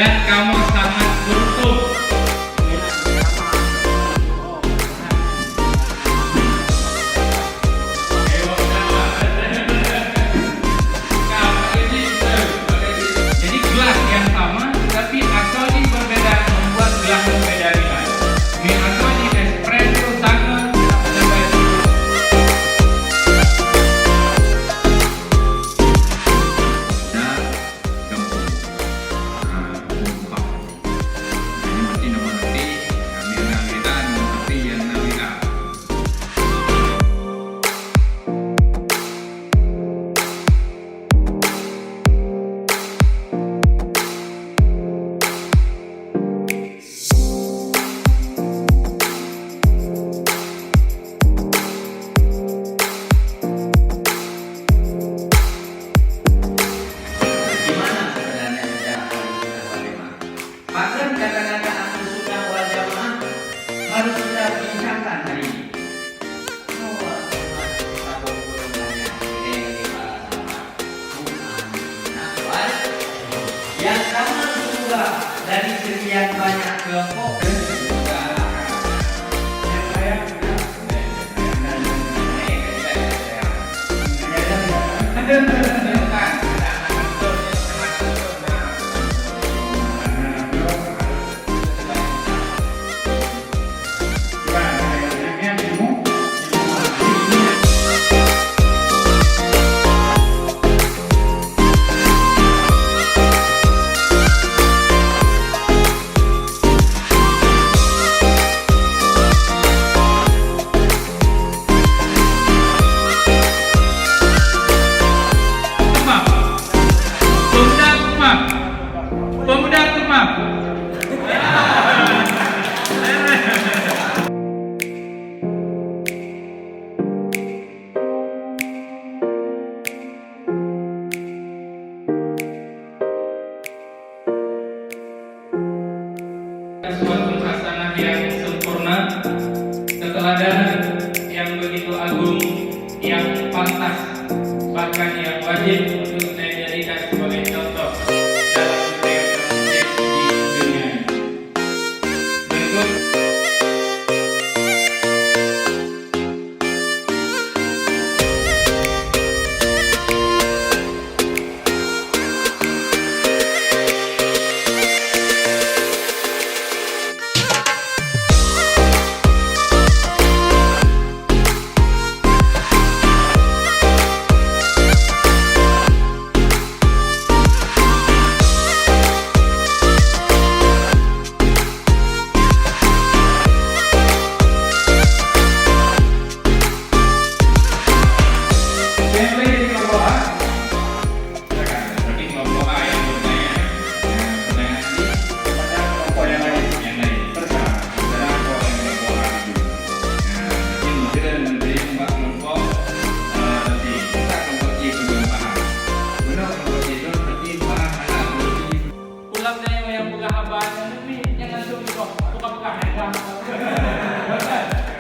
dan kamu sangat beruntung. Jadi gelas yang sama, tapi Asodi berbeda, membuat gelas berbeda nilai. Mie Asodi espresso sangat harus kita bincangkan hari ini. Yang sama juga dari sekian banyak kelompok pemuda Kemang. Suatu hasanah yang sempurna, keteladanan yang begitu agung, yang pantas, bahkan yang wajib untuk saya jadikan sebagai contoh dalam setiap project di dunia ini. Berikut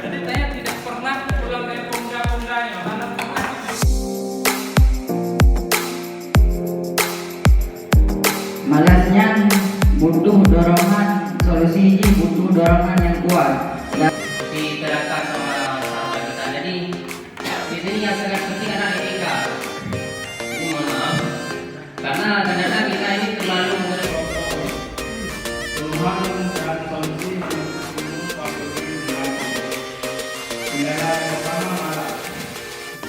jadi saya tidak pernah pulang dari pemuda-pemudanya, mana pernah. malasnya butuh dorongan, solusi ini butuh dorongan yang kuat dan diterapkan sama sahabat kita. Jadi di sini yang sangat penting adalah etika. Ini mohon maaf karena kadang-kadang kita ini terlalu Tuhan dan solusi kendala pertama malah.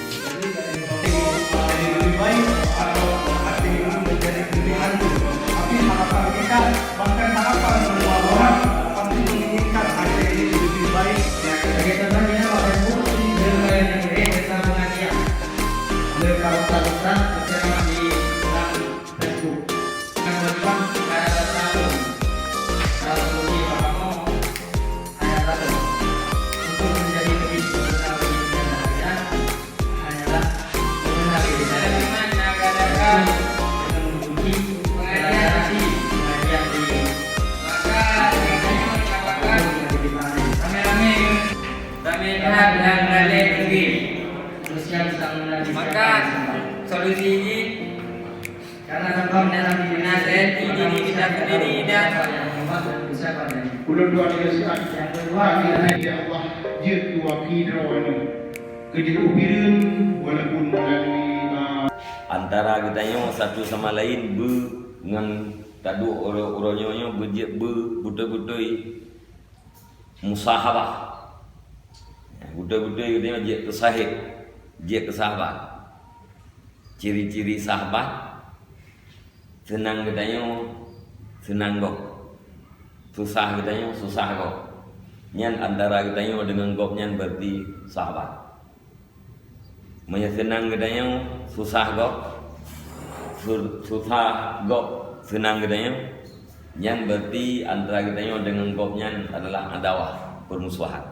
Jadi dari lebih baik atau hati ini menjadi pilihan. Tapi harapan kita, bahkan harapan semua orang pasti menginginkan hati ini lebih baik. sebagai contohnya Bapak Ibu dengan kita mengajar berkata-kata berceramah di dalam Facebook. Yang kedua ada satu solusi Bapak mau ada satu untuk menjadi lebih benar bagi kita hanyalah mengenal diri saya dengan mengadakan dengan mengunjungi pengajian di maka dengan mengatakan rame-rame dan maka solusi ini Karena tanpa dalam nasihat diri kita sendiri dan yang membuat dan bisa padanya. Ulang dua negosiasi. Yang kedua Ya Allah, jika wakil rawan kerja ubirin walaupun melalui antara kita yang satu sama lain dengan tadu orang-orangnya betul-betul musahabah. Betul-betul kita dia kesahid, dia kesahabat. Ciri-ciri sahabat senang katanya senang kok. Susah katanya susah kok. Nyan antara katanya dengan kok nyan berarti sahabat. Senang katanya susah kok. Susah kok senang katanya. Nyan berarti antara katanya dengan kok nyan adalah adawah, permusuhan.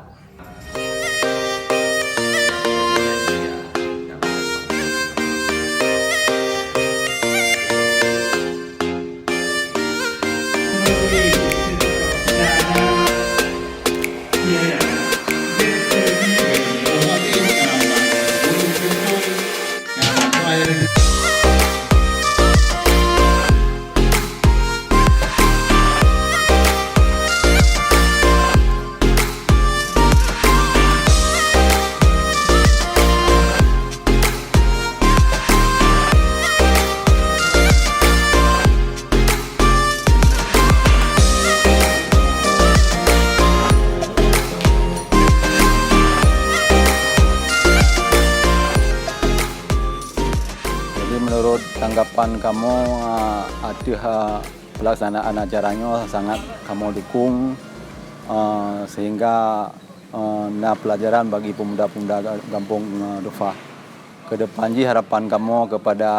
Menurut tanggapan kamu, pelaksanaan acaranya sangat kamu dukung sehingga pelajaran bagi pemuda-pemuda kampung Dufah. Kedepan harapan kamu kepada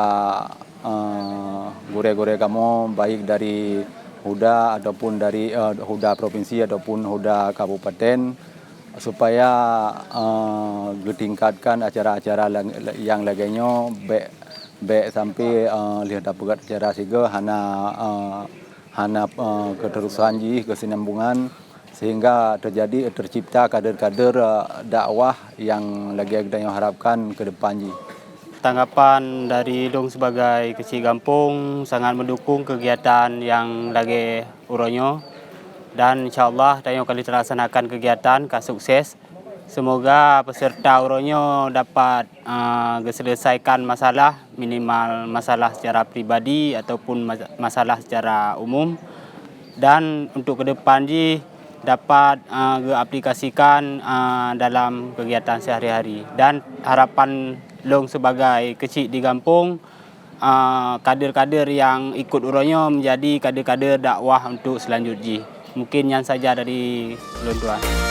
gure-gure kamu baik dari Huda ataupun dari Huda provinsi ataupun Huda kabupaten supaya ditingkatkan acara-acara yang lainnya baik sampai lihat dapat acara siga hana keterusan kesinambungan sehingga tercipta kader-kader dakwah yang lagi kita harapkan ke depan. Tanggapan dari dong sebagai kecil kampung sangat mendukung kegiatan yang lagi uronyo dan insyaallah tayo kali terlaksanakan kegiatan sukses. Semoga peserta uronyo dapat selesaikan masalah, minimal masalah secara pribadi ataupun masalah secara umum. Dan untuk ke depan dapat diaplikasikan dalam kegiatan sehari-hari. Dan harapan long sebagai kecil di kampung, kader-kader yang ikut uronyo menjadi kader-kader dakwah untuk selanjutnya. Mungkin yang saja dari Lontuan.